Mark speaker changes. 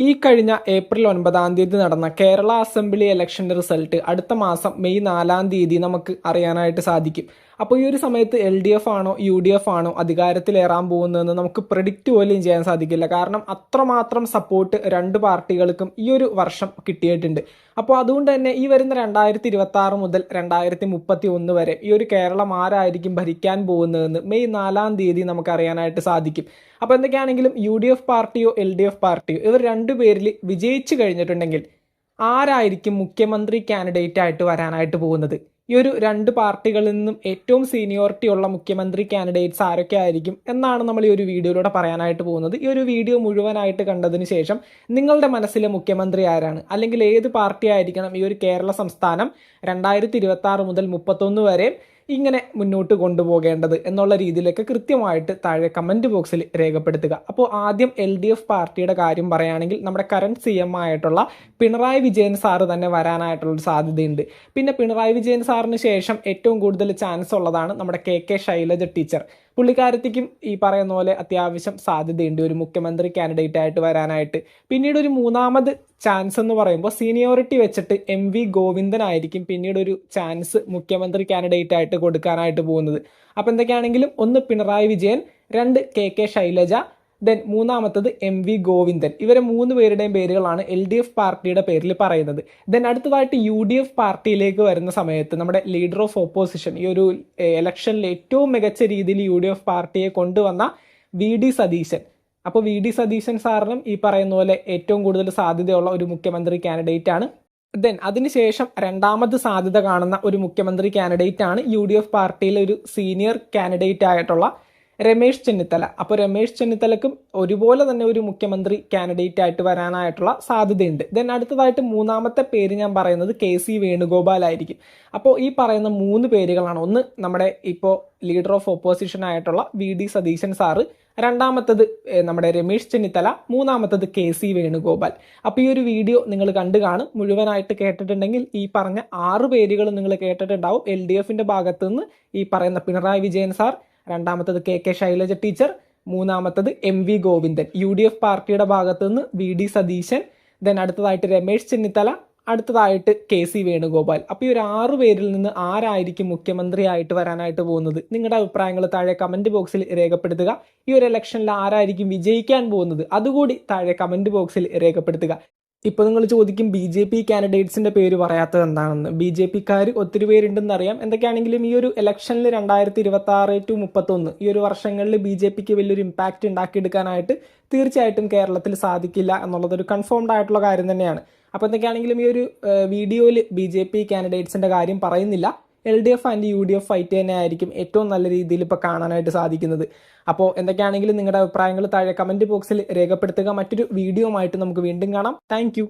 Speaker 1: ഈ കഴിഞ്ഞ ഏപ്രിൽ 9 നടന്ന കേരള അസംബ്ലി ഇലക്ഷന്റെ റിസൾട്ട് അടുത്ത മാസം മെയ് 4 നമുക്ക് അറിയാനായിട്ട് സാധിക്കും. അപ്പോൾ ഈ ഒരു സമയത്ത് LDF ആണോ UDF ആണോ അധികാരത്തിലേറാൻ പോകുന്നതെന്ന് നമുക്ക് പ്രെഡിക്റ്റ് പോലും ചെയ്യാൻ സാധിക്കില്ല. കാരണം അത്രമാത്രം സപ്പോർട്ട് രണ്ട് പാർട്ടികൾക്കും ഈ ഒരു വർഷം കിട്ടിയിട്ടുണ്ട്. അപ്പോൾ അതുകൊണ്ട് തന്നെ ഈ വരുന്ന 2026 മുതൽ 2031 വരെ ഈ ഒരു കേരളം ആരായിരിക്കും ഭരിക്കാൻ പോകുന്നതെന്ന് മെയ് 4 നമുക്ക് അറിയാനായിട്ട് സാധിക്കും. അപ്പോൾ എന്തൊക്കെയാണെങ്കിലും UDF പാർട്ടിയോ LDF പാർട്ടിയോ ഇവർ രണ്ടുപേരിൽ വിജയിച്ചു കഴിഞ്ഞിട്ടുണ്ടെങ്കിൽ ആരായിരിക്കും മുഖ്യമന്ത്രി കാൻഡിഡേറ്റ് ആയിട്ട് വരാനായിട്ട് പോകുന്നത്? ഈ ഒരു രണ്ട് പാർട്ടികളിൽ നിന്നും ഏറ്റവും സീനിയോറിറ്റി ഉള്ള മുഖ്യമന്ത്രി കാൻഡിഡേറ്റ്സ് ആരൊക്കെ ആയിരിക്കും എന്നാണ് നമ്മൾ ഈ ഒരു വീഡിയോയിലൂടെ പറയാനായിട്ട് പോകുന്നത്. ഈ ഒരു വീഡിയോ മുഴുവനായിട്ട് കണ്ടതിന് ശേഷം നിങ്ങളുടെ മനസ്സിലെ മുഖ്യമന്ത്രി ആരാണ്, അല്ലെങ്കിൽ ഏത് പാർട്ടി ആയിരിക്കണം ഈ ഒരു കേരള സംസ്ഥാനം 2026 മുതൽ 31 വരെ ഇങ്ങനെ മുന്നോട്ട് കൊണ്ടുപോകേണ്ടത് എന്നുള്ള രീതിയിലേക്ക് കൃത്യമായിട്ട് താഴെ കമന്റ് ബോക്സിൽ രേഖപ്പെടുത്തുക. അപ്പോൾ ആദ്യം LDF പാർട്ടിയുടെ കാര്യം പറയുകയാണെങ്കിൽ നമ്മുടെ കറന്റ് CM ആയിട്ടുള്ള പിണറായി വിജയൻ സാറ് തന്നെ വരാനായിട്ടുള്ള സാധ്യതയുണ്ട്. പിന്നെ പിണറായി വിജയൻ സാറിന് ശേഷം ഏറ്റവും കൂടുതൽ ചാൻസ് ഉള്ളതാണ് നമ്മുടെ KK ശൈലജ ടീച്ചർ. പുള്ളിക്കാരത്തിക്കും ഈ പറയുന്ന പോലെ അത്യാവശ്യം സാധ്യതയുണ്ട് ഒരു മുഖ്യമന്ത്രി കാൻഡിഡേറ്റ് ആയിട്ട് വരാനായിട്ട്. പിന്നീട് ഒരു മൂന്നാമത് ചാൻസ് എന്ന് പറയുമ്പോൾ സീനിയോറിറ്റി വെച്ചിട്ട് MV ഗോവിന്ദനായിരിക്കും പിന്നീട് ഒരു ചാൻസ് മുഖ്യമന്ത്രി കാൻഡിഡേറ്റ് ആയിട്ട് കൊടുക്കാനായിട്ട് പോകുന്നത്. അപ്പം എന്തൊക്കെയാണെങ്കിലും ഒന്ന് പിണറായി വിജയൻ, രണ്ട് KK ശൈലജ, ദെൻ മൂന്നാമത്തത് MV ഗോവിന്ദൻ. ഇവരെ മൂന്ന് പേരുടെയും പേരുകളാണ് LDF പാർട്ടിയുടെ പേരിൽ പറയുന്നത്. ദെൻ അടുത്തതായിട്ട് UDF പാർട്ടിയിലേക്ക് വരുന്ന സമയത്ത് നമ്മുടെ ലീഡർ ഓഫ് ഓപ്പോസിഷൻ ഈ ഒരു ഇലക്ഷനിൽ ഏറ്റവും മികച്ച രീതിയിൽ UDF പാർട്ടിയെ കൊണ്ടുവന്ന VD സതീശൻ. അപ്പോൾ VD സതീശൻ സാറിനും ഈ പറയുന്ന പോലെ ഏറ്റവും കൂടുതൽ സാധ്യതയുള്ള ഒരു മുഖ്യമന്ത്രി കാൻഡിഡേറ്റ് ആണ്. ദെൻ അതിനുശേഷം രണ്ടാമത് സാധ്യത കാണുന്ന ഒരു മുഖ്യമന്ത്രി കാൻഡിഡേറ്റ് ആണ് UDF പാർട്ടിയിലെ ഒരു സീനിയർ കാൻഡിഡേറ്റ് ആയിട്ടുള്ള രമേശ് ചെന്നിത്തല. അപ്പോൾ രമേശ് ചെന്നിത്തലക്കും ഒരുപോലെ തന്നെ ഒരു മുഖ്യമന്ത്രി കാൻഡിഡേറ്റ് ആയിട്ട് വരാനായിട്ടുള്ള സാധ്യതയുണ്ട്. ദെൻ അടുത്തതായിട്ട് മൂന്നാമത്തെ പേര് ഞാൻ പറയുന്നത് KC വേണുഗോപാൽ ആയിരിക്കും. അപ്പോൾ ഈ പറയുന്ന മൂന്ന് പേരുകളാണ്. ഒന്ന് നമ്മുടെ ഇപ്പോൾ ലീഡർ ഓഫ് ഓപ്പോസിഷൻ ആയിട്ടുള്ള VD സതീശൻ സാറ്, രണ്ടാമത്തത് നമ്മുടെ രമേശ് ചെന്നിത്തല, മൂന്നാമത്തത് KC വേണുഗോപാൽ. അപ്പോൾ ഈ ഒരു വീഡിയോ നിങ്ങൾ കണ്ടു കാണും. മുഴുവനായിട്ട് കേട്ടിട്ടുണ്ടെങ്കിൽ ഈ പറഞ്ഞ 6 പേരുകൾ നിങ്ങൾ കേട്ടിട്ടുണ്ടാവും. LDFന്റെ ഭാഗത്ത് നിന്ന് ഈ പറയുന്ന പിണറായി വിജയൻ സാർ, രണ്ടാമത്തത് KK ശൈലജ ടീച്ചർ, മൂന്നാമത്തത് MV ഗോവിന്ദൻ. UDF പാർട്ടിയുടെ ഭാഗത്ത് നിന്ന് VD സതീശൻ, ദെൻ അടുത്തതായിട്ട് രമേശ് ചെന്നിത്തല, അടുത്തതായിട്ട് KC വേണുഗോപാൽ. അപ്പോൾ ഈ ഒരു 6 പേരിൽ നിന്ന് ആരായിരിക്കും മുഖ്യമന്ത്രി ആയിട്ട് വരാനായിട്ട് പോകുന്നത്? നിങ്ങളുടെ അഭിപ്രായങ്ങൾ താഴെ കമന്റ് ബോക്സിൽ രേഖപ്പെടുത്തുക. ഈ ഒരു ഇലക്ഷനിൽ ആരായിരിക്കും വിജയിക്കാൻ പോകുന്നത് അതുകൂടി താഴെ കമന്റ് ബോക്സിൽ രേഖപ്പെടുത്തുക. ഇപ്പോൾ നിങ്ങൾ ചോദിക്കും BJP കാൻഡിഡേറ്റ്സിന്റെ പേര് പറയാത്തത് എന്താണെന്ന്. BJPക്കാർ ഒത്തിരി പേരുണ്ടെന്ന് അറിയാം. എന്തൊക്കെയാണെങ്കിലും ഈ ഒരു ഇലക്ഷനിൽ 2026 to 31 ഈ ഒരു വർഷങ്ങളിൽ BJPക്ക് വലിയൊരു ഇമ്പാക്റ്റ് ഉണ്ടാക്കിയെടുക്കാനായിട്ട് തീർച്ചയായിട്ടും കേരളത്തിൽ സാധിക്കില്ല എന്നുള്ളതൊരു കൺഫേംഡ് ആയിട്ടുള്ള കാര്യം തന്നെയാണ്. അപ്പോൾ എന്തൊക്കെയാണെങ്കിലും ഈ ഒരു വീഡിയോയിൽ BJP കാൻഡിഡേറ്റ്സിന്റെ കാര്യം പറയുന്നില്ല. LDF ആൻഡ് UDF ഫൈറ്റ് തന്നെ ആയിരിക്കും ഏറ്റവും നല്ല രീതിയിൽ ഇപ്പോൾ കാണാനായിട്ട് സാധിക്കുന്നത്. അപ്പോൾ എന്തൊക്കെയാണെങ്കിലും നിങ്ങളുടെ അഭിപ്രായങ്ങൾ താഴെ കമന്റ് ബോക്സിൽ രേഖപ്പെടുത്തുക. മറ്റൊരു വീഡിയോ ആയിട്ട് നമുക്ക് വീണ്ടും കാണാം. താങ്ക്